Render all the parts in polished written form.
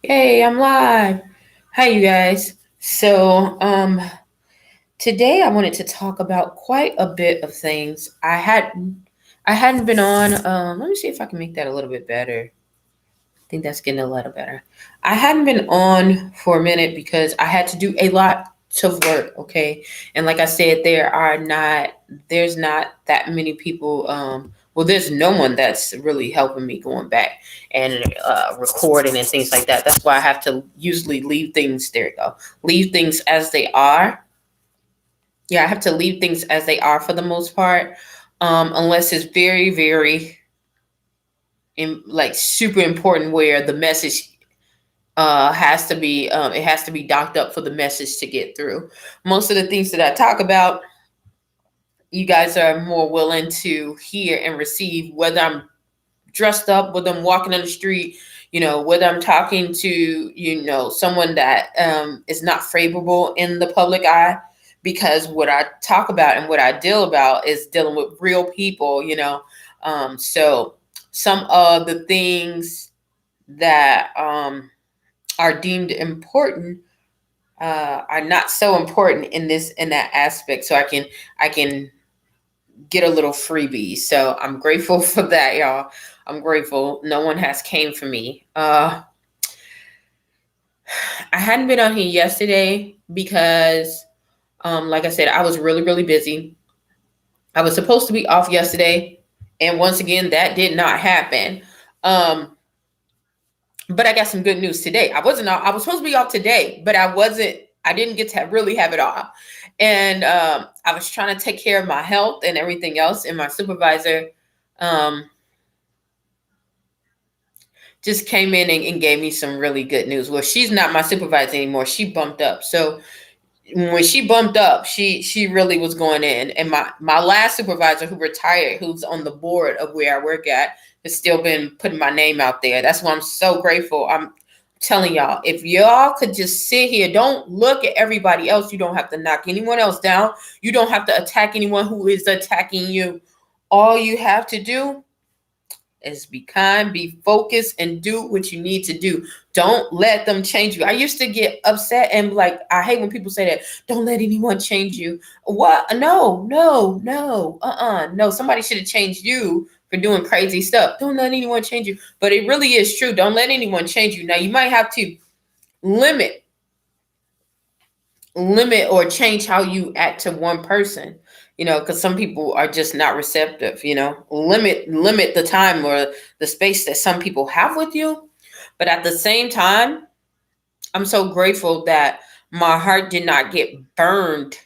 Hey, I'm live. Hi, you guys. Today I wanted to talk about quite a bit of things. I hadn't been on. Let me see if I can make that a little bit better. I think that's getting a little better. I hadn't been on for a minute because I had to do a lot of work. Okay, and like I said, there's not that many people. Well, there's no one that's really helping me going back and recording and things like that. That's why I have to usually leave things. There you go. Leave things as they are. Yeah, I have to leave things as they are for the most part, unless it's very, very like super important where the message has to be it has to be docked up for the message to get through. Most of the things that I talk about, you guys are more willing to hear and receive, whether I'm dressed up, whether I'm walking on the street, whether I'm talking to, someone that is not favorable in the public eye, because what I talk about and what I deal about is dealing with real people, so some of the things that are deemed important are not so important in that aspect. So I can get a little freebie. So I'm grateful for that, y'all. I'm grateful. No one has came for me. I hadn't been on here yesterday because, like I said, I was really really busy. I was supposed to be off yesterday, and once again, that did not happen. Um, but I got some good news today. I wasn't off. I was supposed to be off today, but I wasn't. I didn't get to really have it off, and I was trying to take care of my health and everything else. And my supervisor um, just came in and gave me some really good news. Well, she's not my supervisor anymore. She bumped up. So when she bumped up, she really was going in. And my last supervisor who retired, who's on the board of where I work at, has still been putting my name out there. That's why I'm so grateful. I'm telling y'all, if y'all could just sit here, don't look at everybody else. You don't have to knock anyone else down. You don't have to attack anyone who is attacking you. All you have to do is be kind, be focused, and do what you need to do. Don't let them change you. I used to get upset and like, I hate when people say that. Don't let anyone change you. What? No, no, no, no. Somebody should have changed you for doing crazy stuff. Don't let anyone change you. But it really is true. Don't let anyone change you. Now you might have to limit limit or change how you act to one person, because some people are just not receptive. Limit the time or the space that some people have with you. But at the same time, I'm so grateful that my heart did not get burned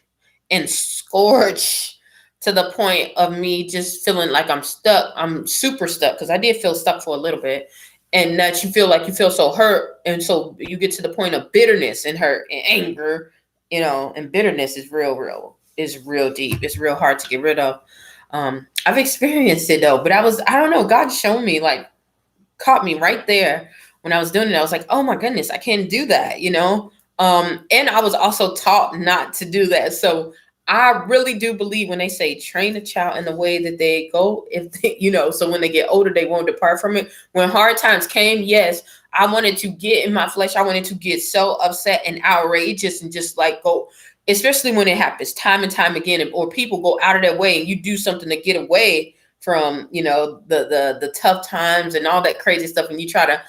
and scorched to the point of me just feeling like I'm stuck. I'm super stuck, because I did feel stuck for a little bit. And that you feel so hurt, and so you get to the point of bitterness and hurt and anger, and bitterness is real deep. It's real hard to get rid of. I've experienced it though, but I don't know, God showed me, like, caught me right there when I was doing it. I was like, oh my goodness, I can't do that. And I was also taught not to do that. So I really do believe when they say train a child in the way that they go, if they, so when they get older, they won't depart from it. When hard times came, yes, I wanted to get in my flesh. I wanted to get so upset and outrageous and just like go, especially when it happens time and time again, or people go out of their way and you do something to get away from, the tough times and all that crazy stuff, and you try to,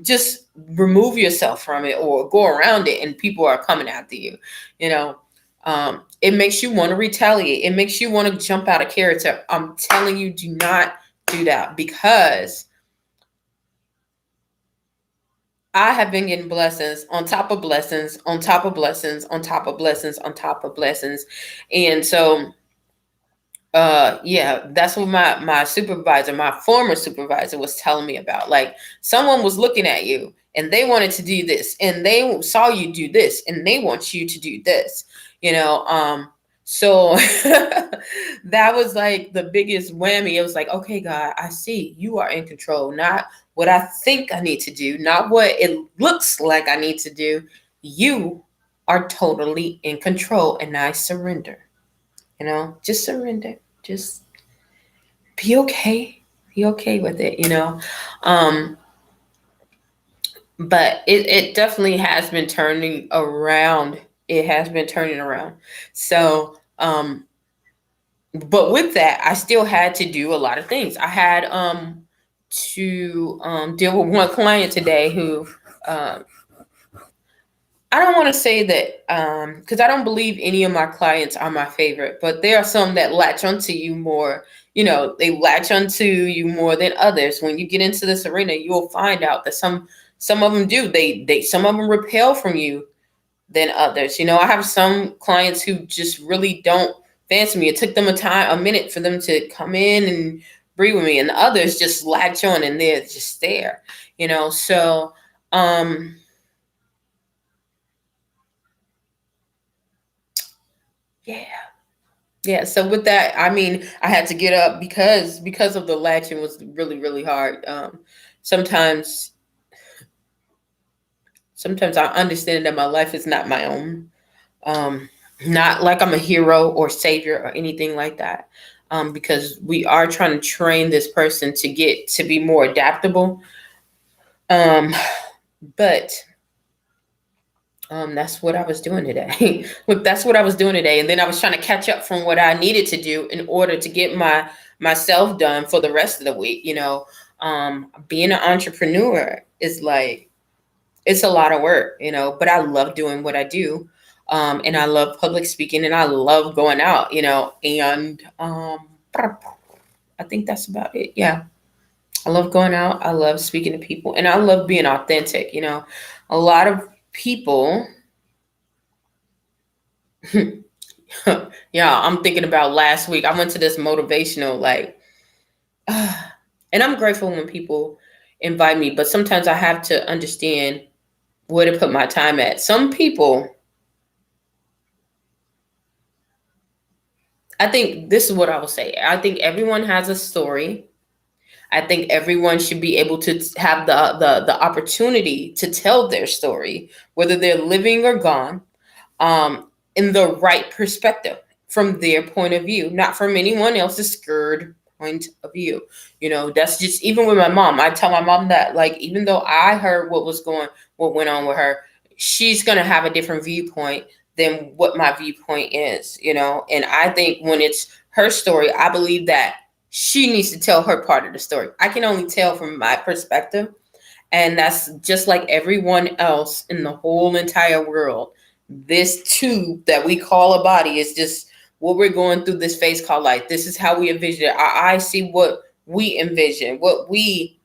just remove yourself from it or go around it, and people are coming after you. It makes you want to retaliate. It makes you want to jump out of character. I'm telling you, do not do that, because I have been getting blessings on top of blessings on top of blessings on top of blessings on top of blessings. And so yeah, that's what my supervisor, my former supervisor, was telling me about. Like, someone was looking at you and they wanted to do this, and they saw you do this, and they want you to do this, so that was like the biggest whammy. It was like, okay, God, I see you are in control, not what I think I need to do, not what it looks like I need to do. You are totally in control, and I surrender. Just surrender. Just be okay. Be okay with it. Um, But it definitely has been turning around. It has been turning around. So, but with that, I still had to do a lot of things. I had to deal with one client today who um I don't want to say that because I don't believe any of my clients are my favorite, but there are some that latch onto you more. You know, they latch onto you more than others. When you get into this arena, you will find out that some of them do. They some of them repel from you than others. You know, I have some clients who just really don't fancy me. It took them a minute for them to come in and breathe with me, and the others just latch on and they're just there. You know, so um yeah. Yeah, so with that, I mean, I had to get up because of the latching was really really hard. Sometimes sometimes I understand that my life is not my own. Um, Not like I'm a hero or savior or anything like that. Because we are trying to train this person to get to be more adaptable. Um, but that's what I was doing today. Look, that's what I was doing today, and then I was trying to catch up from what I needed to do in order to get myself done for the rest of the week. You know, being an entrepreneur is like it's a lot of work. You know, but I love doing what I do, and I love public speaking, and I love going out. You know, and I think that's about it. Yeah, I love going out. I love speaking to people, and I love being authentic. You know, a lot of people. Yeah, I'm thinking about last week. I went to this motivational, like, and I'm grateful when people invite me, but sometimes I have to understand where to put my time at. Some people, I think this is what I will say. I think everyone has a story. I think everyone should be able to have the opportunity to tell their story, whether they're living or gone, in the right perspective from their point of view, not from anyone else's scared point of view. You know, that's just even with my mom. I tell my mom that, like, even though I heard what went on with her, she's gonna have a different viewpoint than what my viewpoint is. You know, and I think when it's her story, I believe that she needs to tell her part of the story. I can only tell from my perspective, and that's just like everyone else in the whole entire world. This tube that we call a body is just what we're going through this phase called life. This is how we envision it. Our eyes see what we envision, what we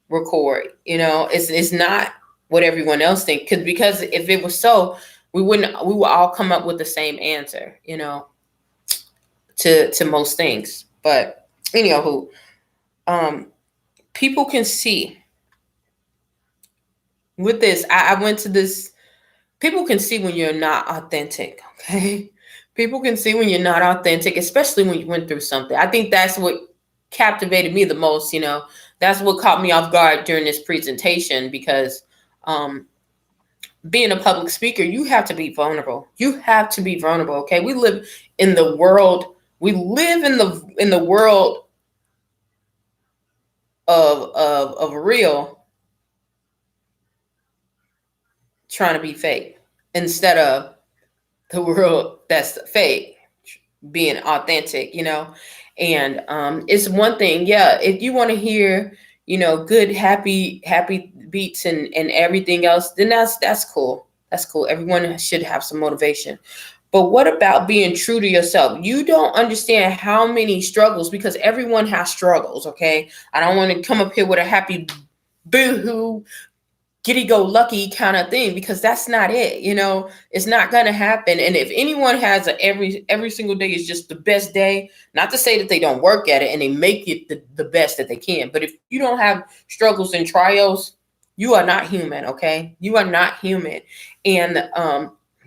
record. You know, it's not what everyone else thinks. Because if it was so, we would all come up with the same answer, you know, to most things. But anyhow, um, people can see with this. I went to this. People can see when you're not authentic. Okay, people can see when you're not authentic, especially when you went through something. I think that's what captivated me the most. You know, that's what caught me off guard during this presentation because um, being a public speaker, you have to be vulnerable. You have to be vulnerable. Okay, we live in the world. We live in the world of real trying to be fake instead of the world that's fake being authentic, you know. And it's one thing, yeah, if you want to hear, you know, good happy beats and everything else, then that's cool. That's cool. Everyone should have some motivation. But what about being true to yourself? You don't understand how many struggles, because everyone has struggles, okay? I don't want to come up here with a happy boohoo giddy go lucky kind of thing, because that's not it. You know, it's not going to happen. And if anyone has every single day is just the best day, not to say that they don't work at it and they make it the best that they can, but if you don't have struggles and trials, you are not human. Okay, you are not human. And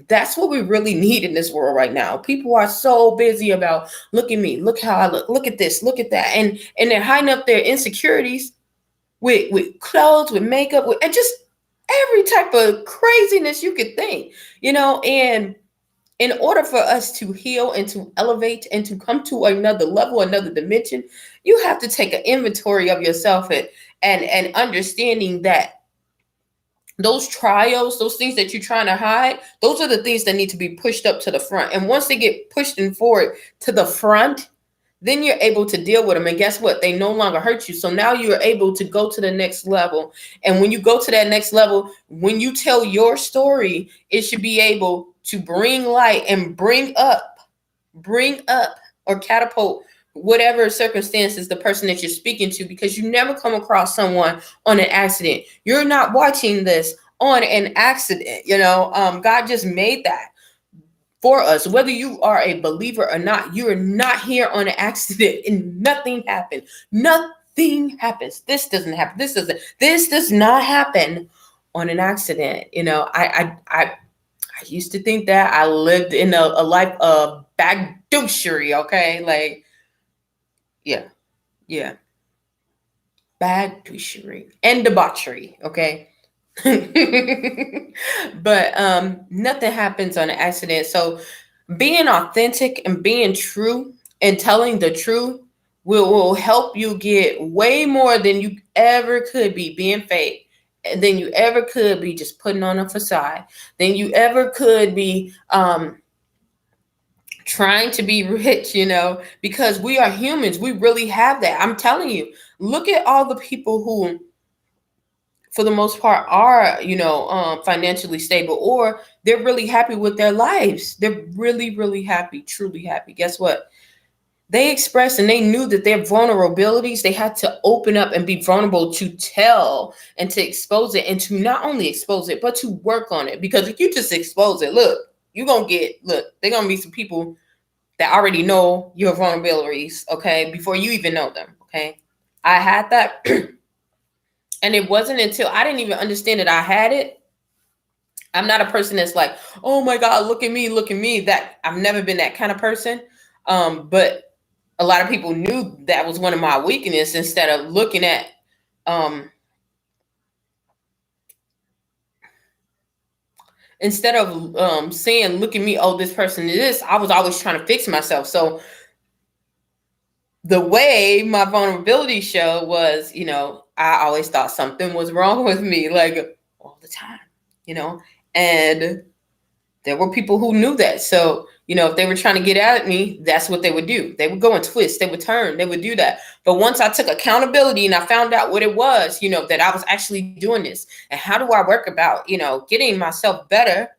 that's what we really need in this world right now. People are so busy about, look at me, look how I look at this, look at that, and they're hiding up their insecurities with clothes, with makeup, and just every type of craziness you could think, you know. And in order for us to heal and to elevate and to come to another level, another dimension, you have to take an inventory of yourself and understanding that those trials, those things that you're trying to hide, those are the things that need to be pushed up to the front. And once they get pushed and forward to the front, then you're able to deal with them. And guess what? They no longer hurt you. So now you're able to go to the next level. And when you go to that next level, when you tell your story, it should be able to bring light and bring up or catapult whatever circumstances the person that you're speaking to, because you never come across someone on an accident. You're not watching this on an accident. God just made that for us. Whether you are a believer or not, you are not here on an accident, and nothing happened. Nothing happens. This doesn't happen. This does not happen on an accident. I used to think that I lived in a life of bagdouchery. Okay, like yeah, bagdouchery and debauchery. Okay. But nothing happens on an accident. So being authentic and being true and telling the truth will help you get way more than you ever could be being fake, and than you ever could be just putting on a facade, than you ever could be trying to be rich, because we are humans. We really have that. I'm telling you, look at all the people who, for the most part, are financially stable, or they're really happy with their lives. They're really, really happy, truly happy. Guess what? They expressed and they knew that their vulnerabilities, they had to open up and be vulnerable to tell and to expose it, and to not only expose it, but to work on it. Because if you just expose it, they're going to be some people that already know your vulnerabilities, okay, before you even know them, okay? I had that. And it wasn't until I didn't even understand that I had it. I'm not a person that's like, oh my God, look at me. That I've never been that kind of person. But a lot of people knew that was one of my weaknesses. Instead of looking at, saying, look at me, oh, this person is this, I was always trying to fix myself. So the way my vulnerability show was, I always thought something was wrong with me, like all the time, and there were people who knew that. So, if they were trying to get at me, that's what they would do. They would go and twist, they would turn, they would do that. But once I took accountability and I found out what it was, that I was actually doing this, and how do I work about, getting myself better,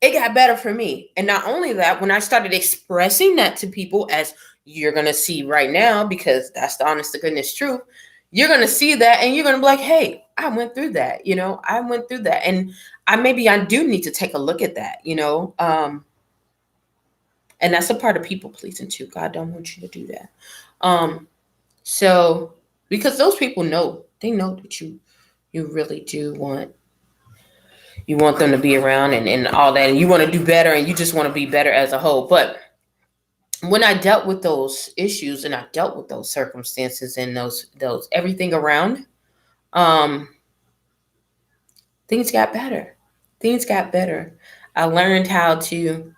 it got better for me. And not only that, when I started expressing that to people, as you're going to see right now, because that's the honest to goodness truth, you're going to see that and you're going to be like, hey, I went through that. I went through that. And I do need to take a look at that, and that's a part of people pleasing too. God don't want you to do that. So because those people know, they know that you really do want them to be around, and all that, and you want to do better, and you just want to be better as a whole. But when I dealt with those issues and I dealt with those circumstances and those everything around, things got better. I learned how to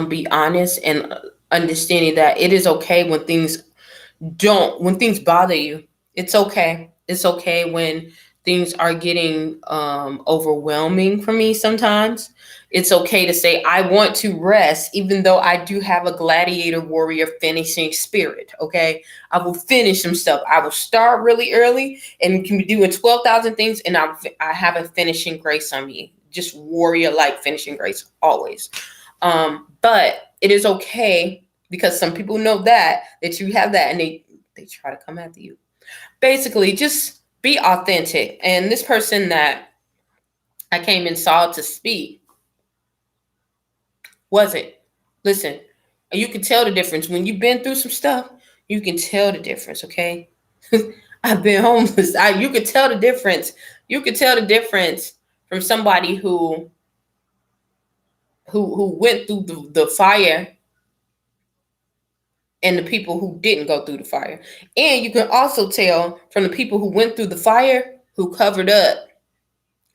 be honest, and understanding that it is okay when things bother you. It's okay. It's okay when things are getting overwhelming for me sometimes. It's okay to say, I want to rest, even though I do have a gladiator warrior finishing spirit, okay? I will finish some stuff. I will start really early and can be doing 12,000 things, and I have a finishing grace on me. Just warrior-like finishing grace, always. But it is okay, because some people know that you have that, and they try to come after you. Basically, just be authentic. And this person that I came and saw to speak wasn't. Listen, you can tell the difference. When you've been through some stuff, you can tell the difference, okay? I've been homeless. You can tell the difference. You can tell the difference from somebody who went through the fire, and the people who didn't go through the fire. And you can also tell from the people who went through the fire, who covered up,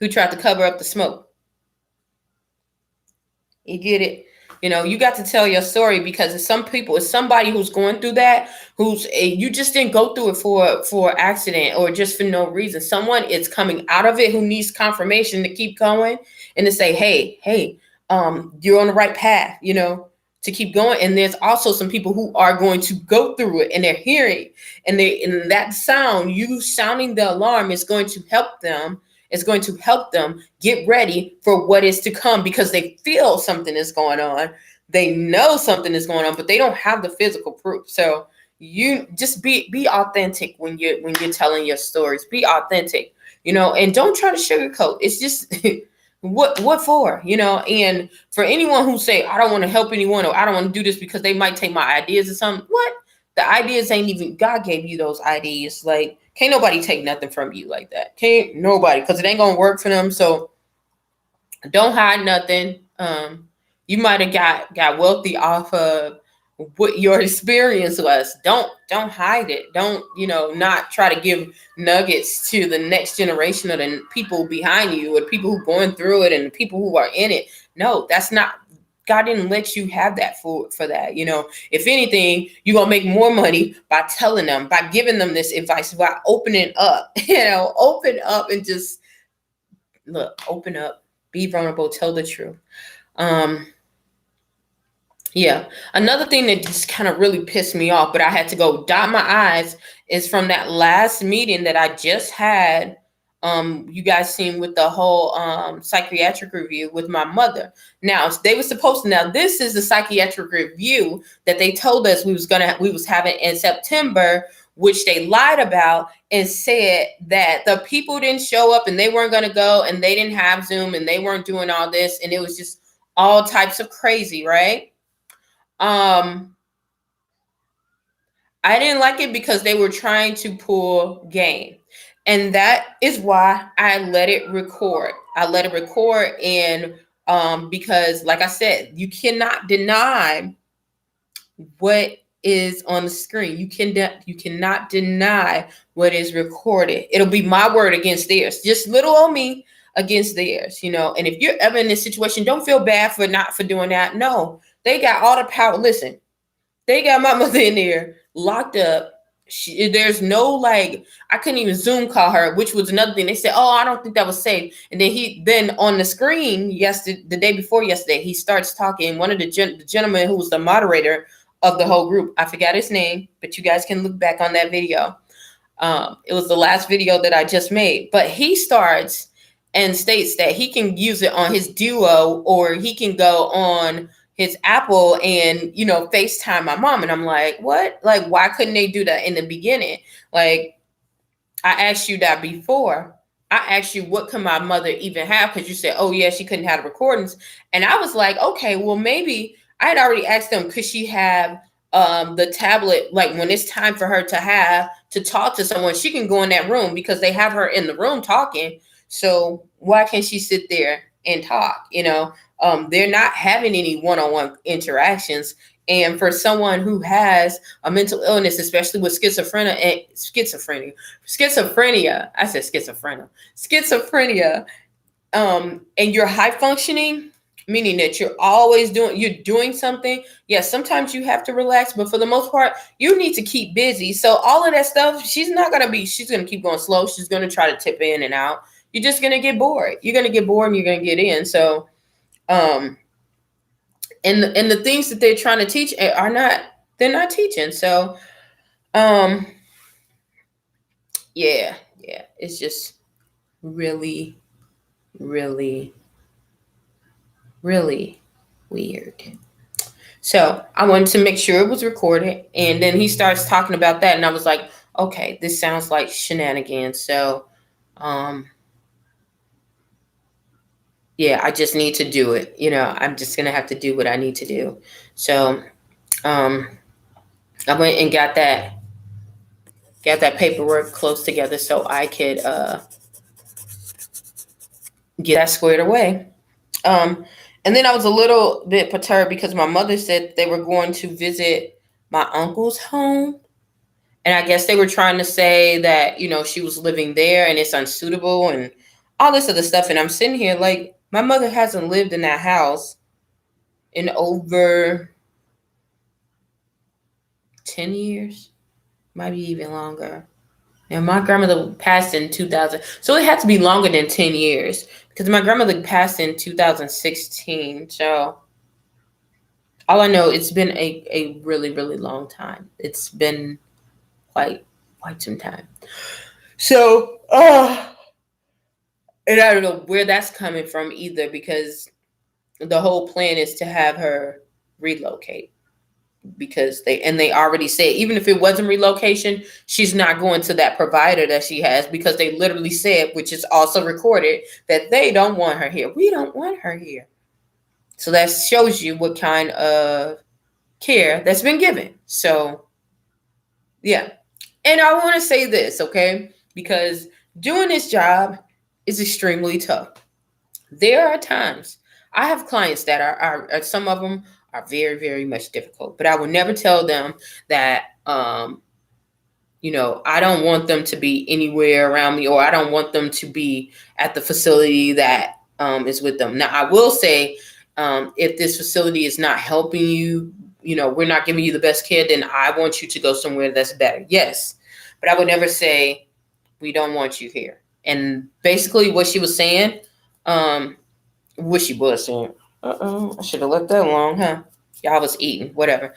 who tried to cover up the smoke. You get it? You got to tell your story, because it's somebody who's going through that, you just didn't go through it for accident or just for no reason. Someone is coming out of it who needs confirmation to keep going and to say, hey, you're on the right path, to keep going. And there's also some people who are going to go through it, and they're hearing, and that sound, you sounding the alarm, is going to help them. It's going to help them get ready for what is to come, because they feel something is going on. They know something is going on, but they don't have the physical proof. So you just be authentic when you're telling your stories. Be authentic, and don't try to sugarcoat. It's just what for, and for anyone who say, I don't want to help anyone, or I don't want to do this because they might take my ideas or something. What? The ideas ain't even, God gave you those ideas. Like, can't nobody take nothing from you like that. Can't nobody, because it ain't gonna work for them. So don't hide nothing. You might have got wealthy off of what your experience was. Don't hide it. Don't, not try to give nuggets to the next generation of the people behind you, or the people who are going through it, and the people who are in it. No, that's not, God didn't let you have that for that. If anything, you're going to make more money by telling them, by giving them this advice, by opening up, open up and just open up, be vulnerable, tell the truth. Yeah. Another thing that just kind of really pissed me off, but I had to go dot my I's, is from that last meeting that I just had. You guys seen with the whole psychiatric review with my mother. Now they were supposed to. Now this is the psychiatric review that they told us we was having in September, which they lied about and said that the people didn't show up and they weren't going to go, and they didn't have Zoom, and they weren't doing all this, and it was just all types of crazy, right? I didn't like it because they were trying to pull game. And that is why I let it record. And because, like I said, you cannot deny what is on the screen. You cannot deny what is recorded. It'll be my word against theirs. Just little old me against theirs, And if you're ever in this situation, don't feel bad for doing that. No, they got all the power. Listen, they got my mother in there locked up. There's no, I couldn't even Zoom call her, which was another thing. They said, oh, I don't think that was safe. And then on the screen the day before yesterday, he starts talking. One of the gentlemen who was the moderator of the whole group, I forgot his name, but you guys can look back on that video. It was the last video that I just made, but he starts and states that he can use it on his Duo, or he can go on his Apple and, FaceTime my mom. And I'm like, what? Why couldn't they do that in the beginning? I asked you that before. I asked you, what can my mother even have? Because you said, oh yeah, she couldn't have the recordings. And I was like, okay, well, maybe I had already asked them, could she have the tablet? When it's time for her to talk to someone, she can go in that room, because they have her in the room talking. So why can't she sit there and talk? They're not having any one-on-one interactions. And for someone who has a mental illness, especially with schizophrenia, I said schizophrenia, and you're high functioning, meaning that you're always doing something. Yes, sometimes you have to relax, but for the most part, you need to keep busy. So all of that stuff, she's going to keep going slow. She's going to try to tip in and out. You're just going to get bored. You're going to get bored and you're going to get in. So, and the things that they're trying to teach they're not teaching. So, yeah, it's just really, really, really weird. So I wanted to make sure it was recorded. And then he starts talking about that. And I was like, okay, this sounds like shenanigans. So, yeah, I just need to do it. I'm just going to have to do what I need to do. So, I went and got that paperwork close together so I could, get that squared away. And then I was a little bit perturbed because my mother said they were going to visit my uncle's home. And I guess they were trying to say that, she was living there and it's unsuitable and all this other stuff. And I'm sitting here like, my mother hasn't lived in that house in over 10 years, maybe even longer. And my grandmother passed in 2000. So it had to be longer than 10 years because my grandmother passed in 2016. So all I know, it's been a really, really long time. It's been quite some time. So, and I don't know where that's coming from either because the whole plan is to have her relocate because they already said even if it wasn't relocation, she's not going to that provider that she has because they literally said, which is also recorded, that they don't want her here. We don't want her here. So that shows you what kind of care that's been given. So yeah. And I want to say this, okay? Because doing this job is extremely tough. There are times I have clients that are some of them are very, very much difficult, but I will never tell them that, I don't want them to be anywhere around me or I don't want them to be at the facility that is with them. Now, I will say, if this facility is not helping you, we're not giving you the best care, then I want you to go somewhere that's better. Yes. But I would never say, we don't want you here. And basically what she was saying, what she was saying, I should have left that alone, huh? Y'all was eating, whatever.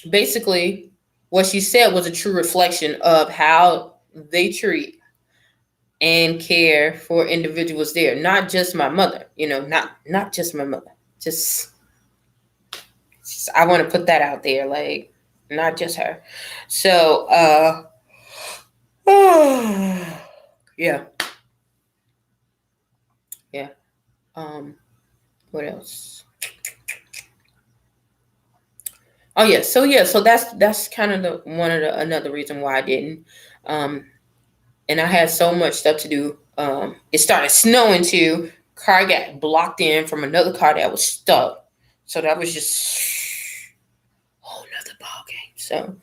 Basically, what she said was a true reflection of how they treat and care for individuals there. Not just my mother, not just my mother. Just I want to put that out there, like not just her. So, yeah, yeah. What else? Oh yeah, so that's kind of another reason why I didn't. And I had so much stuff to do. It started snowing too. Car got blocked in from another car that was stuck. So that was just a whole nother ball game. So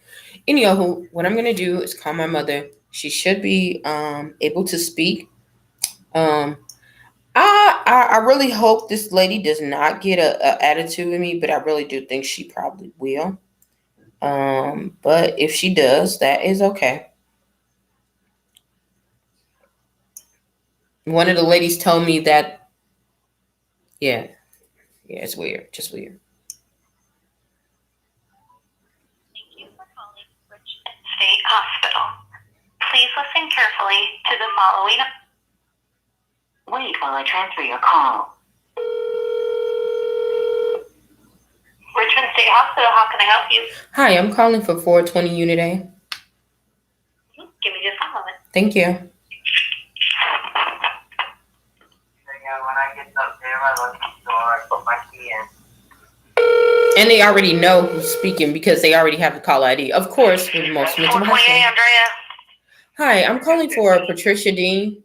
anyhow, what I'm gonna do is call my mother. She should be able to speak. Um, I really hope this lady does not get a attitude with me, but I really do think she probably will. But if she does, that is okay. One of the ladies told me that, yeah, it's weird, just weird. Thank you for calling Richmond State Hospital. Please listen carefully to the following. Wait while I transfer your call. Richmond State Hospital, how can I help you? Hi, I'm calling for 420 Unit A. Give me just a moment. Thank you. When I get up there, I look at the door, I put my key in. And they already know who's speaking because they already have the call ID. Of course, with most mental health. Andrea. Hi, I'm calling for Patricia Dean.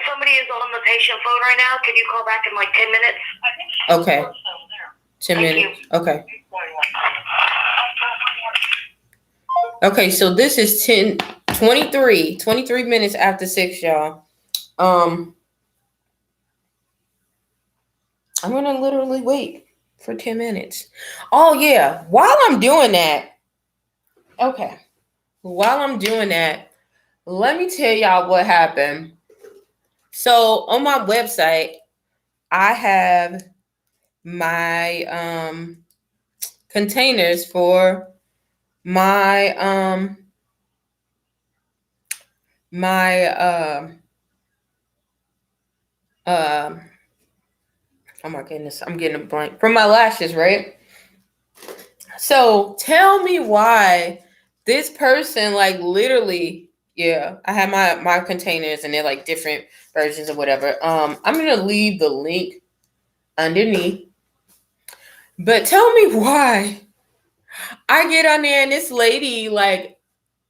Somebody is on the patient phone right now. Can you call back in like 10 minutes? Okay. 10 minutes. Okay. Okay, so this is 23 minutes after 6, y'all. I'm going to literally wait for 10 minutes. Oh, yeah. While I'm doing that, let me tell y'all what happened. So on my website, I have my containers for my oh my goodness, I'm getting a blank from my lashes, right? So tell me why this person, like literally, yeah, I have my containers and they're like different versions or whatever. I'm gonna leave the link underneath. But tell me why I get on there and this lady, like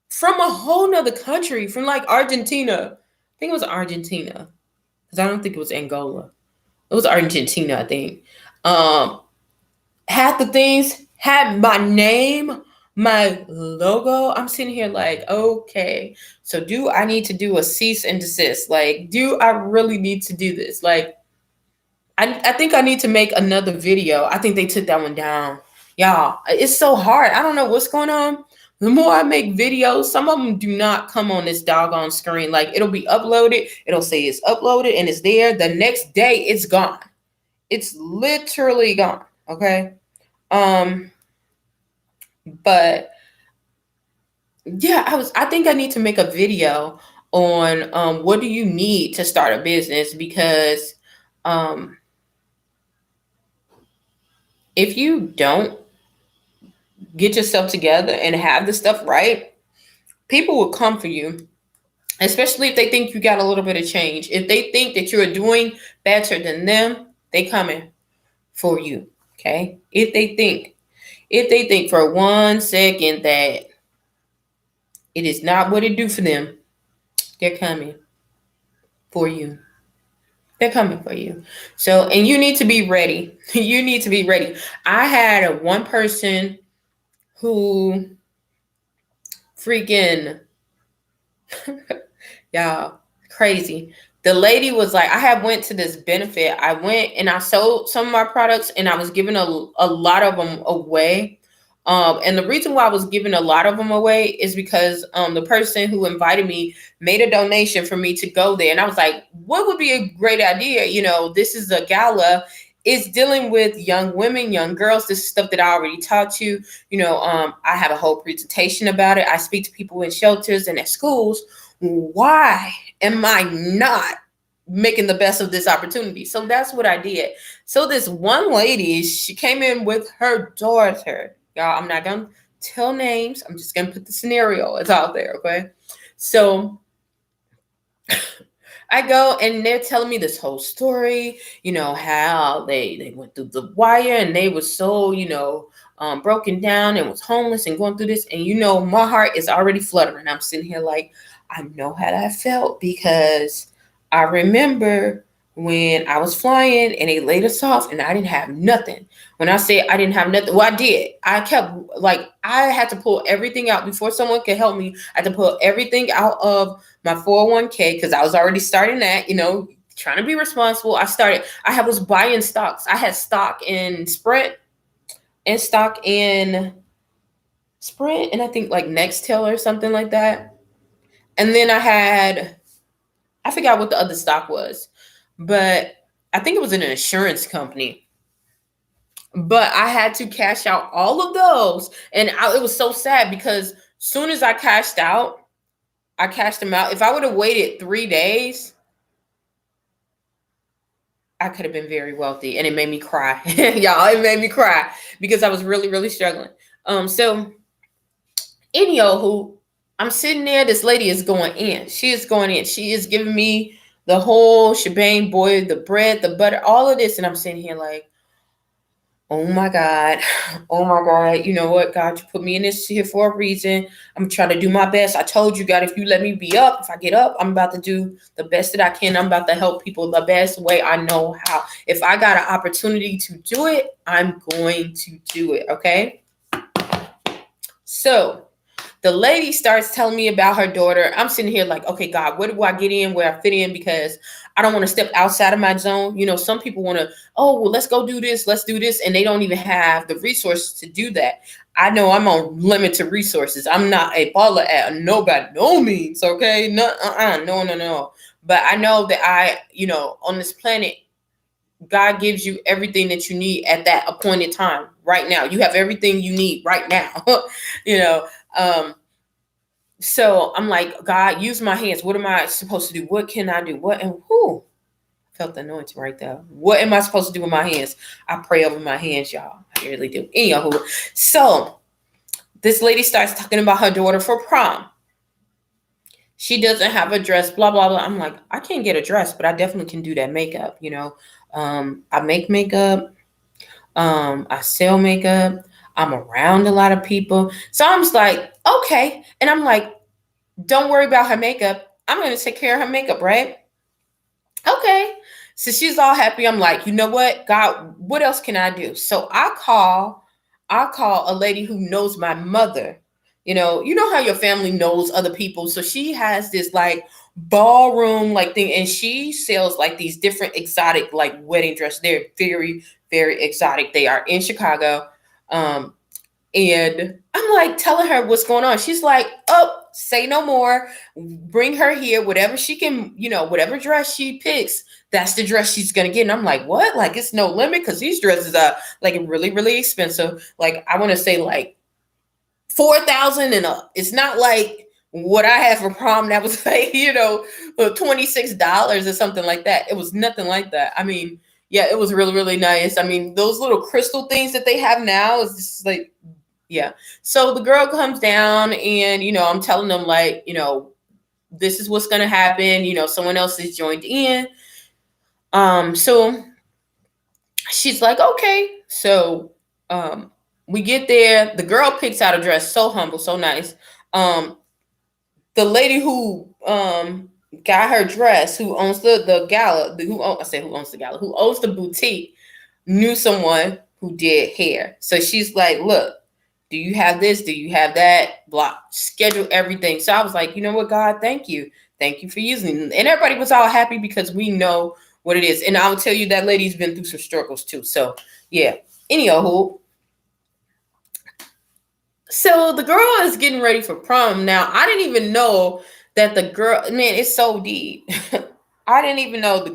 from a whole nother country, from like Argentina. I think it was Argentina. Because I don't think it was Angola. It was Argentina, I think. Half the things had my name, my logo. I'm sitting here like, okay, so do I need to do a cease and desist? Like, do I really need to do this? Like, I think I need to make another video. I think they took that one down. Y'all, it's so hard. I don't know what's going on. The more I make videos, some of them do not come on this doggone screen. Like it'll be uploaded, it'll say it's uploaded and it's there. The next day it's gone. It's literally gone. Okay. Um, but yeah, I think I need to make a video on what do you need to start a business because um if you don't get yourself together and have the stuff right, people will come for you, especially if they think you got a little bit of change. If they think that you're doing better than them, they coming for you. Okay. If they think for 1 second that it is not what it do for them, they're coming for you. They're coming for you. So, and you need to be ready. You need to be ready. I had one person who freaking y'all crazy. The lady was like, I had went to this benefit. I went and I sold some of my products and I was giving a lot of them away. And the reason why I was giving a lot of them away is because the person who invited me made a donation for me to go there. And I was like, what would be a great idea? You know, this is a gala. It's dealing with young women, young girls. This is stuff that I already taught you. You know, I have a whole presentation about it. I speak to people in shelters and at schools. Why am I not making the best of this opportunity? So that's what I did. So this one lady, she came in with her daughter. Y'all, I'm not going to tell names. I'm just going to put the scenario. It's out there, okay? So I go and they're telling me this whole story, you know, how they went through the wire and they were so, you know, broken down and was homeless and going through this. And, you know, my heart is already fluttering. I'm sitting here like, I know how that felt because I remember when I was flying and they laid us off and I didn't have nothing. When I say I didn't have nothing, well, I did. I kept like, I had to pull everything out before someone could help me. I had to pull everything out of my 401k because I was already starting that, you know, trying to be responsible. I was buying stocks. I had stock in Sprint and stock in Sprint and I think like Nextel or something like that. And then I forgot what the other stock was, but I think it was an insurance company. But I had to cash out all of those. And it was so sad because soon as I cashed them out. If I would have waited 3 days, I could have been very wealthy. And it made me cry. Y'all, it made me cry because I was really, really struggling. So anywho, I'm sitting there. This lady is going in. She is going in. She is giving me the whole shebang, boy, the bread, the butter, all of this. And I'm sitting here like, oh my God. Oh my God. You know what, God, you put me in this here for a reason. I'm trying to do my best. I told you, God, if you let me be up, if I get up, I'm about to do the best that I can. I'm about to help people the best way I know how. If I got an opportunity to do it, I'm going to do it. Okay. So the lady starts telling me about her daughter. I'm sitting here like, okay, God, where do I get in, where I fit in? Because I don't want to step outside of my zone. You know, some people want to, oh, well, let's go do this. Let's do this. And they don't even have the resources to do that. I know I'm on limited resources. I'm not a baller at nobody, no means. Okay. No. But I know that on this planet, God gives you everything that you need at that appointed time right now. You have everything you need right now, you know. So I'm like, God, use my hands. What am I supposed to do? What can I do? What and who? Felt the anointing right there. What am I supposed to do with my hands? I pray over my hands, y'all. I really do. Anyhow, so this lady starts talking about her daughter for prom. She doesn't have a dress, blah, blah, blah. I'm like, I can't get a dress, but I definitely can do that makeup, you know. I make makeup. I sell makeup. I'm around a lot of people. So I'm just like, okay. And I'm like, don't worry about her makeup. I'm going to take care of her makeup, right? Okay. So she's all happy. I'm like, you know what, God, what else can I do? So I call a lady who knows my mother You know how your family knows other people. So she has this like ballroom like thing, and she sells like these different exotic like wedding dresses. They're very, very exotic. They are in Chicago. Um, and I'm like telling her what's going on. She's like, oh, say no more. Bring her here. Whatever she can, whatever dress she picks, that's the dress she's gonna get. And I'm like, what? Like it's no limit because these dresses are like really, really expensive. Like I want to say like 4,000 and up. It's not like what I had for prom that was like, $26 or something like that. It was nothing like that. I mean, yeah, it was really, really nice. I mean, those little crystal things that they have now is just like, yeah. So the girl comes down and, I'm telling them like, this is what's going to happen. Someone else is joined in. So she's like, okay. So, we get there. The girl picks out a dress, so humble, so nice. The lady who got her dress, who owns the gala, who owns the gala, who owns the boutique, knew someone who did hair. So she's like, look, do you have this? Do you have that? Block, schedule everything. So I was like, you know what, God, thank you. Thank you for using it. And everybody was all happy because we know what it is. And I'll tell you that lady's been through some struggles too. So yeah. Anyhow, so the girl is getting ready for prom. Now, I didn't even know that the girl, man, it's so deep. I didn't even know the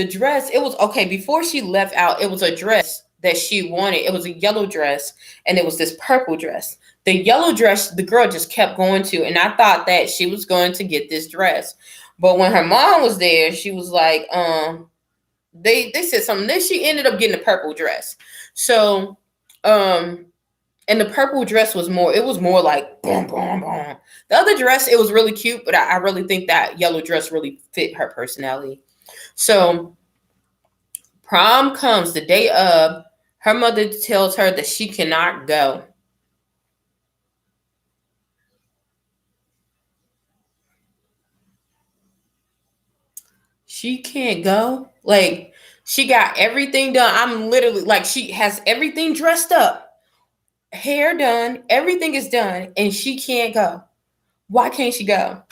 dress, it was okay. Before she left out, it was a dress that she wanted. It was a yellow dress and it was this purple dress. The yellow dress, the girl just kept going to, and I thought that she was going to get this dress. But when her mom was there, she was like, they said something. Then she ended up getting a purple dress. So, and the purple dress was more like boom, boom, boom. The other dress, it was really cute, but I really think that yellow dress really fit her personality. So prom comes the day of. Her mother tells her that she cannot go. She can't go. Like she got everything done. I'm literally like she has everything dressed up, hair done, everything is done, and she can't go. Why can't she go?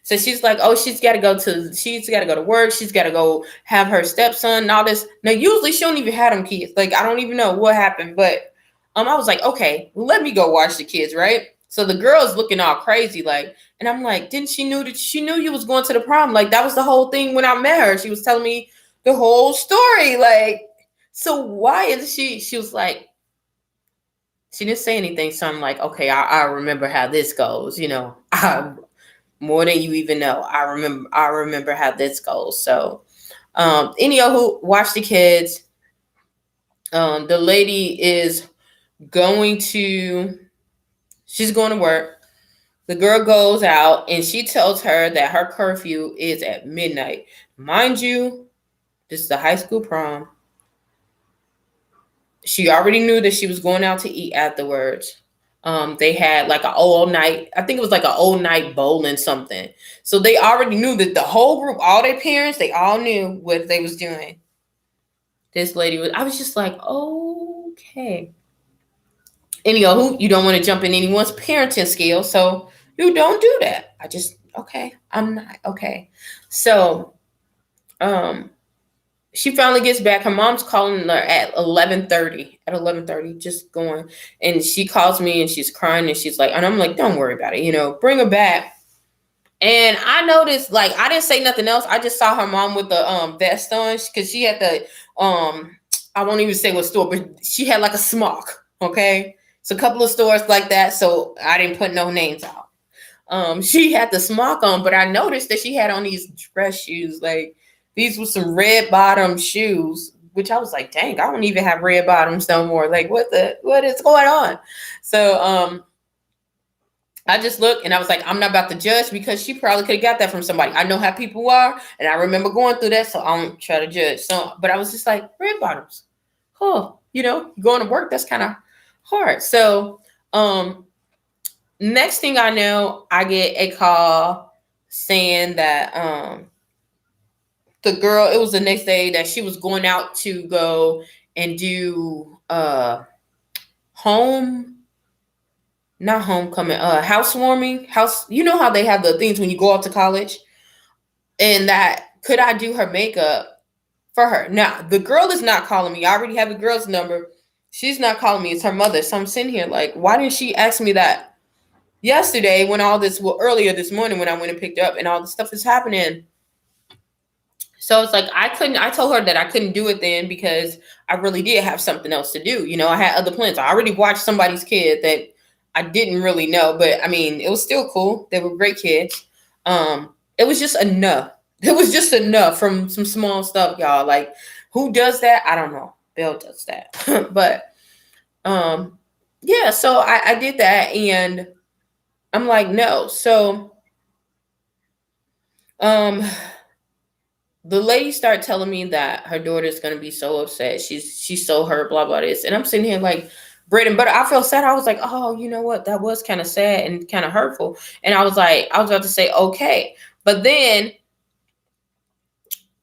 So she's like, oh, she's got to go to work. She's got to go have her stepson and all this. Now, usually she don't even have them kids. Like, I don't even know what happened. But I was like, okay, well, let me go watch the kids, right? So the girl's looking all crazy, like, and I'm like, didn't she knew you was going to the prom? Like, that was the whole thing when I met her. She was telling me the whole story. Like, so why is she was like, she didn't say anything. So I'm like, okay, I remember how this goes, more than you even know. I remember how this goes. So anyhow, who watch the kids. The lady is going to she's going to work. The girl goes out and she tells her that her curfew is at midnight. Mind you, this is a high school prom. She already knew that she was going out to eat afterwards. They had like an all night, I think it was like an all night bowling something. So they already knew that the whole group, all their parents, they all knew what they was doing. This lady I was just like, okay. Anyhow, you don't want to jump in anyone's parenting scale, so you don't do that. Okay, I'm not okay. So, um, she finally gets back. Her mom's calling her at 11:30. At 11:30, just going, and she calls me and she's crying and she's like, and I'm like, don't worry about it. Bring her back. And I noticed, like, I didn't say nothing else. I just saw her mom with the vest on because she had the I won't even say what store, but she had like a smock. Okay, it's a couple of stores like that, so I didn't put no names out. She had the smock on, but I noticed that she had on these dress shoes. Like these were some red bottom shoes, which I was like, dang, I don't even have red bottoms no more. Like what is going on? So I just looked and I was like, I'm not about to judge because she probably could have got that from somebody. I know how people are, and I remember going through that, so I don't try to judge. So, but I was just like, red bottoms. Oh, going to work, that's kind of hard. So, next thing I know, I get a call saying that the girl, it was the next day that she was going out to go and do home not homecoming, housewarming, you know how they have the things when you go off to college, and that could I do her makeup for her. Now, the girl is not calling me. I already have the girl's number. She's not calling me. It's her mother. So I'm sitting here like, why didn't she ask me that yesterday when all this, well, earlier this morning when I went and picked up and all this stuff is happening? So it's like I told her that I couldn't do it then because I really did have something else to do. You know, I had other plans. I already watched somebody's kid that I didn't really know, but I mean, it was still cool. They were great kids. It was just enough. It was just enough from some small stuff, y'all. Like, who does that? I don't know. Bill does that. But yeah, so I did that and I'm like, no. So um the lady started telling me that her daughter's gonna be so upset. She's so hurt, blah blah this. And I'm sitting here like bread and butter. I felt sad. I was like, oh, you know what? That was kind of sad and kind of hurtful. And I was like, I was about to say, okay. But then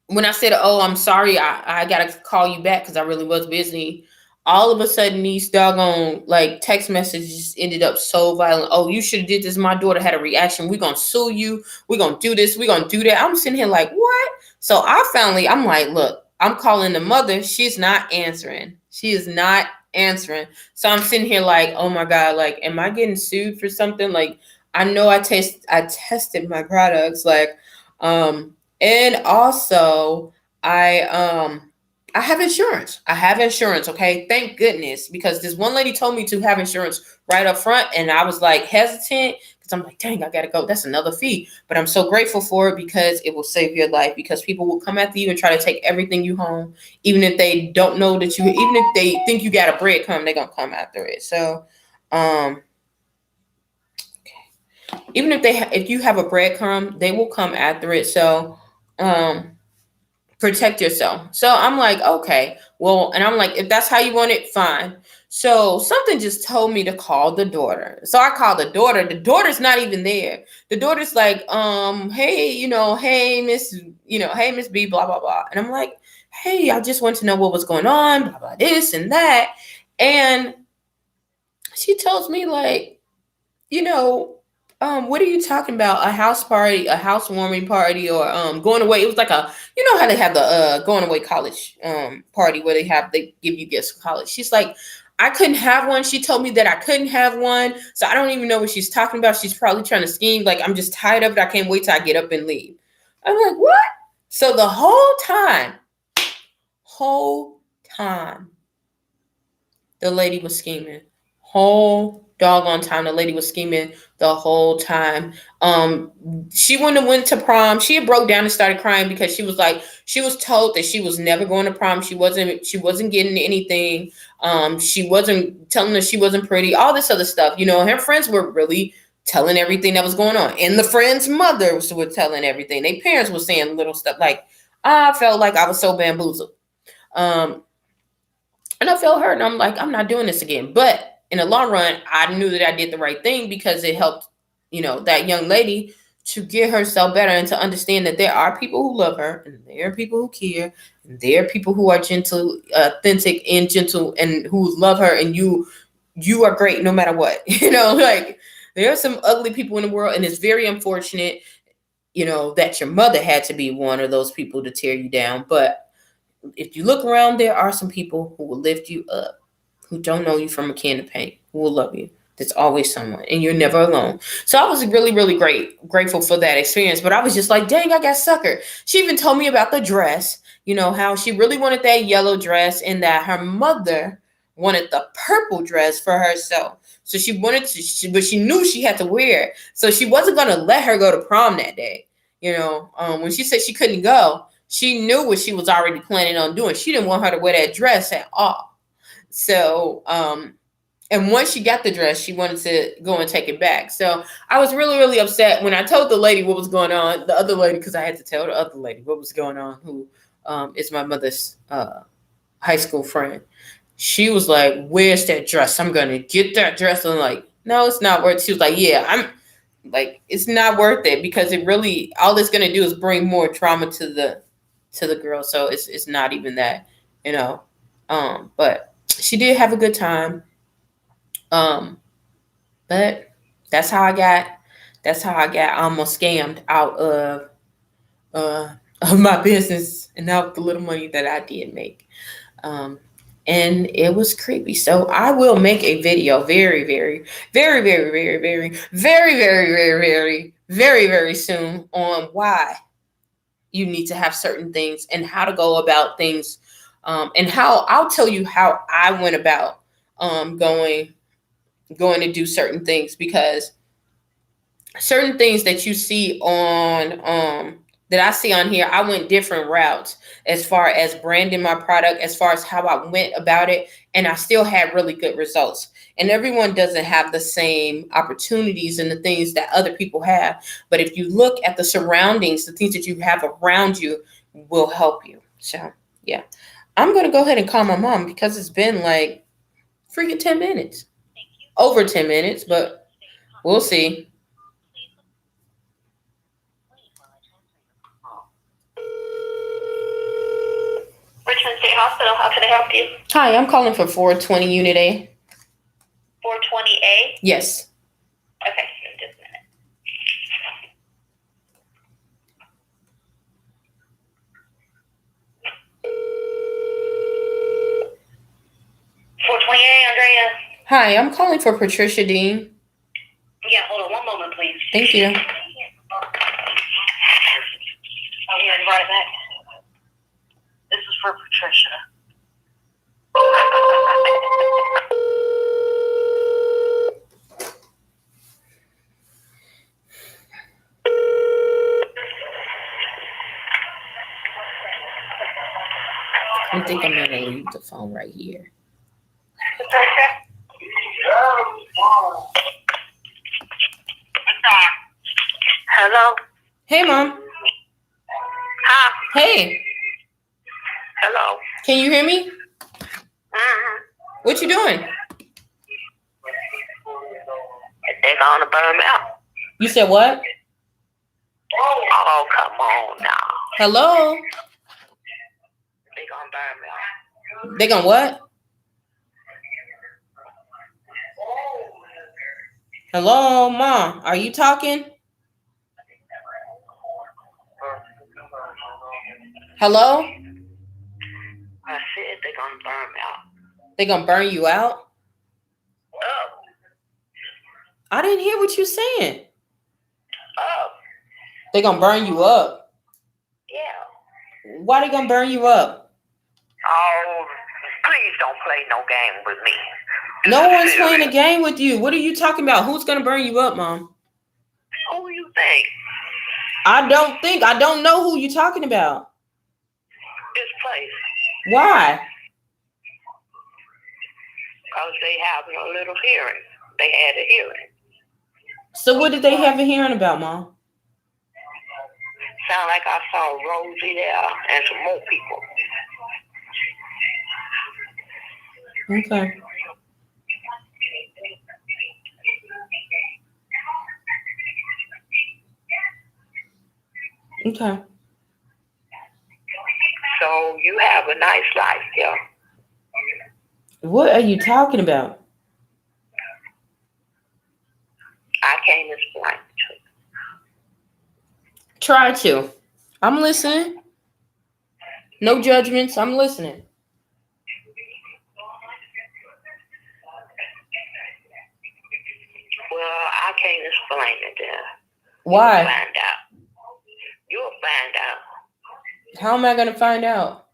when I said, oh, I'm sorry, I gotta call you back because I really was busy. All of a sudden, these doggone like text messages ended up so violent. Oh, you should have did this. My daughter had a reaction. We're gonna sue you. We're gonna do this. We're gonna do that. I'm sitting here like, what? So I'm like, look, I'm calling the mother. She's not answering. She is not answering. So I'm sitting here like, oh my God, like, am I getting sued for something? Like, I know I tested my products, like, and also I have insurance. I have insurance, okay? Thank goodness, because this one lady told me to have insurance right up front, and I was like hesitant because I'm like, dang, I gotta go. That's another fee. But I'm so grateful for it because it will save your life. Because people will come after you and try to take everything you home, even if they don't know that even if they think you got a breadcrumb, they're gonna come after it. So, um, even if you have a breadcrumb, they will come after it. So, um, protect yourself. So I'm like, okay, well, and I'm like, if that's how you want it, fine. So something just told me to call the daughter. So I called the daughter. The daughter's not even there. The daughter's like, hey, hey, Miss, hey, Miss B, blah, blah, blah. And I'm like, hey, I just want to know what was going on, blah, blah, this and that. And she tells me like, what are you talking about? A house party, a housewarming party, or going away? It was like how they have the going away college party where they give you gifts for college. She's like, I couldn't have one. She told me that I couldn't have one. So I don't even know what she's talking about. She's probably trying to scheme. Like, I'm just tired of it. I can't wait till I get up and leave. I'm like, what? So the whole time, the lady was scheming. Whole doggone time, the lady was scheming the whole time. She wouldn't have went to prom. She had broke down and started crying because she was like, she was told that she was never going to prom. She wasn't getting anything. She wasn't telling her she wasn't pretty. All this other stuff. Her friends were really telling everything that was going on, and the friends' mothers were telling everything. Their parents were saying little stuff like, I felt like I was so bamboozled. Um, and I felt hurt. And I'm like, I'm not doing this again. But in the long run, I knew that I did the right thing because it helped, that young lady to get herself better and to understand that there are people who love her and there are people who care and there are people who are gentle, authentic and gentle and who love her, and you are great no matter what. Like, there are some ugly people in the world, and it's very unfortunate, that your mother had to be one of those people to tear you down. But if you look around, there are some people who will lift you up, who don't know you from a can of paint, who will love you. There's always someone, and you're never alone. So I was really, really grateful for that experience. But I was just like, dang, I got suckered. She even told me about the dress, how she really wanted that yellow dress and that her mother wanted the purple dress for herself. So she wanted to, but she knew she had to wear it. So she wasn't going to let her go to prom that day. When she said she couldn't go, she knew what she was already planning on doing. She didn't want her to wear that dress at all. So, and once she got the dress, she wanted to go and take it back. So I was really, really upset when I told the lady what was going on. The other lady, because I had to tell the other lady what was going on, who is my mother's high school friend. She was like, where's that dress? I'm going to get that dress. I'm like, no, it's not worth it. She was like, yeah, I'm like, it's not worth it because it really, all it's going to do is bring more trauma to the girl. So it's not even that, but she did have a good time. Um, But that's how I got. That's how I got almost scammed out uh, of my business and out the little money that I did make. Um, and it was creepy. So I will make a video very, very, very, very, very, very, very, very, very, very, very, very soon on why you need to have certain things and how to go about things, and how I'll tell you how I went about going to do certain things, because certain things that you see on that I see on here, I went different routes as far as branding my product, as far as how I went about it, and I still had really good results. And everyone doesn't have the same opportunities and the things that other people have. But if you look at the surroundings, the things that you have around you will help you. So yeah. I'm gonna go ahead and call my mom because it's been like freaking 10 minutes. Over 10 minutes, but we'll see. Richmond State Hospital, how can I help you? Hi, I'm calling for 420 Unit A. 420A? Yes. Okay, just a minute. Andrea. Hi, I'm calling for Patricia Dean. Yeah, hold on one moment, please. Thank you. Oh, yeah, right back. This is for Patricia. I think I'm gonna leave the phone right here. Patricia? Hello? Hey, Mom. Huh? Hey, Hello? can you hear me? Mm-hmm. What you doing? They're gonna burn me out. You said what? Oh, come on now. Hello? They're gonna burn me out. They gonna what? Hello, Mom. Are you talking? Hello? I said they're gonna burn me out. They gonna burn you out? Oh. I didn't hear what you saying. Oh. They gonna burn you up? Yeah. Why they gonna burn you up? Oh, please don't play no game with me. No one's playing a game with you. What are you talking about? Who's gonna burn you up, Mom? Who you think? I don't know who you're talking about. This place. Why? Because they having a little hearing. They had a hearing. So what did they have a hearing about, Mom? Sound like I saw Rosie there and some more people. Okay. Okay. So you have a nice life, yeah. What are you talking about? I can't explain it to you. Try to. I'm listening. No judgments. I'm listening. Well, I can't explain it there. Why? You'll find out. You'll find out. How am I going to find out?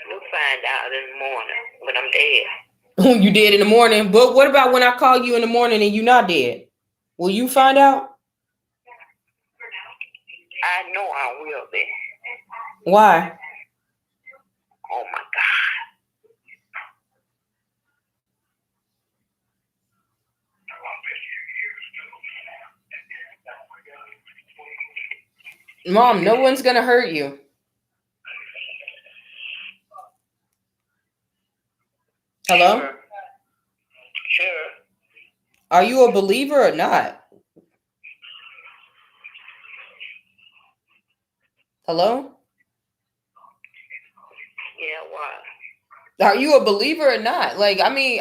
You'll find out in the morning when I'm dead. You did in the morning. But what about when I call you in the morning and you're not dead? Will you find out? I know I will be. Why? Oh my God. Mom, no one's going to hurt you. Hello? Sure. Are you a believer or not? Hello? Yeah, why? Are you a believer or not? Like, I mean,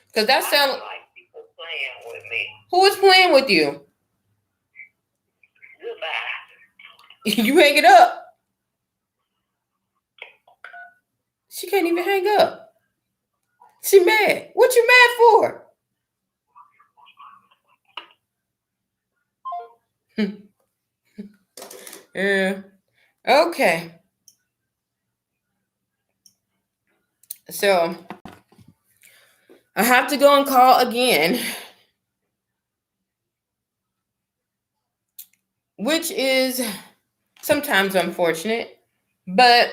because that sounds. like people playing with me. Who is playing with you? Goodbye. You hang it up. She can't even hang up. She mad. What you mad for? Yeah. Okay. So I have to go and call again, which is sometimes unfortunate, but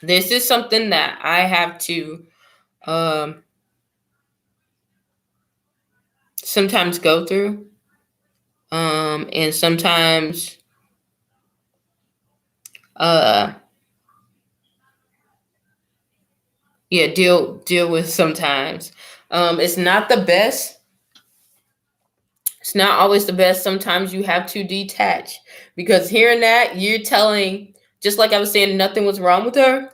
this is something that I have to sometimes go through, and sometimes deal with sometimes. It's not the best. It's not always the best. Sometimes you have to detach, because hearing that, you're telling, just like I was saying, nothing was wrong with her.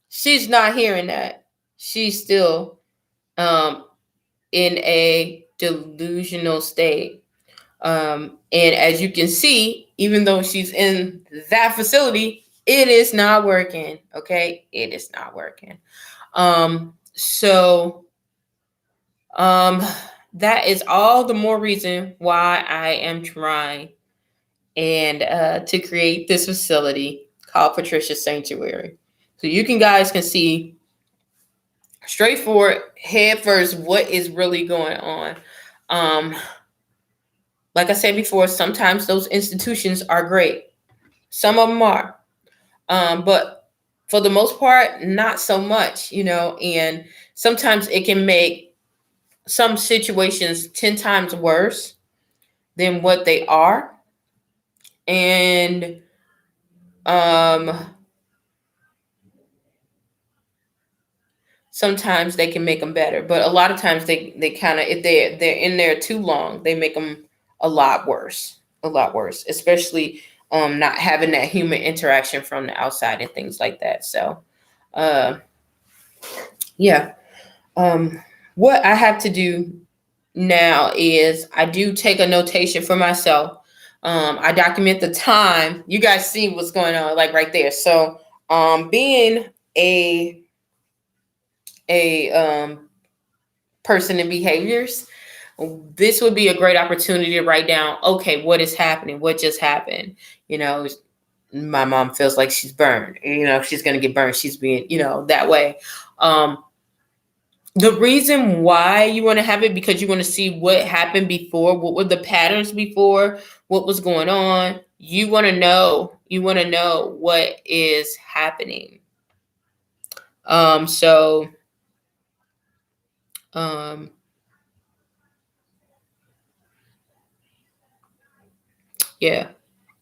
She's not hearing that. She's still in a delusional state. And as you can see, even though she's in that facility, it is not working. Okay, it is not working. So that is all the more reason why I am trying and to create this facility called Patricia Sanctuary. So you guys can see straightforward, head first, what is really going on. Like I said before, sometimes those institutions are great. Some of them are. But for the most part, not so much, and sometimes it can make some situations 10 times worse than what they are. And sometimes they can make them better, but a lot of times they kind of, if they're in there too long, they make them a lot worse, especially not having that human interaction from the outside and things like that. So yeah, what I have to do now is I do take a notation for myself. I document the time. You guys see what's going on, like right there. So being a person in behaviors, this would be a great opportunity to write down, okay, what is happening? What just happened? My mom feels like she's burned. She's going to get burned. She's being, that way. The reason why you want to have it, because you want to see what happened before, what were the patterns before, what was going on. You want to know what is happening. Yeah,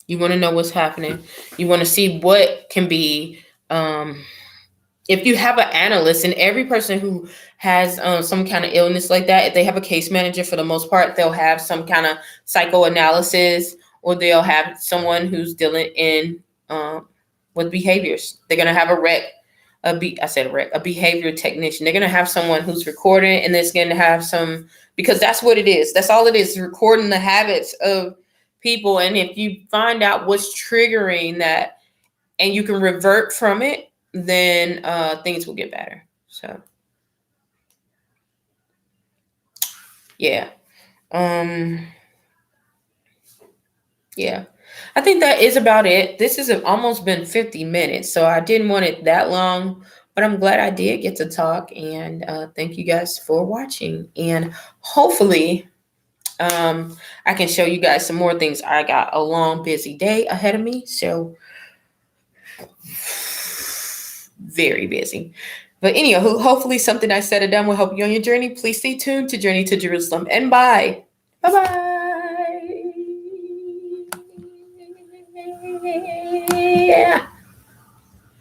you want to know what's happening. You want to see what can be, if you have an analyst, and every person who has some kind of illness like that, if they have a case manager, for the most part, they'll have some kind of psychoanalysis, or they'll have someone who's dealing in with behaviors. They're going to have a behavior technician. They're going to have someone who's recording, and it's going to have some, because that's what it is. That's all it is, recording the habits of people. And if you find out what's triggering that and you can revert from it, then things will get better. So yeah. Yeah, I think that is about it. This has almost been 50 minutes, so I didn't want it that long, but I'm glad I did get to talk. And thank you guys for watching. And hopefully I can show you guys some more things. I got a long, busy day ahead of me, so very busy. But anyhow, hopefully something I said or done will help you on your journey. Please stay tuned to Journey to Jerusalem, and bye. Bye-bye.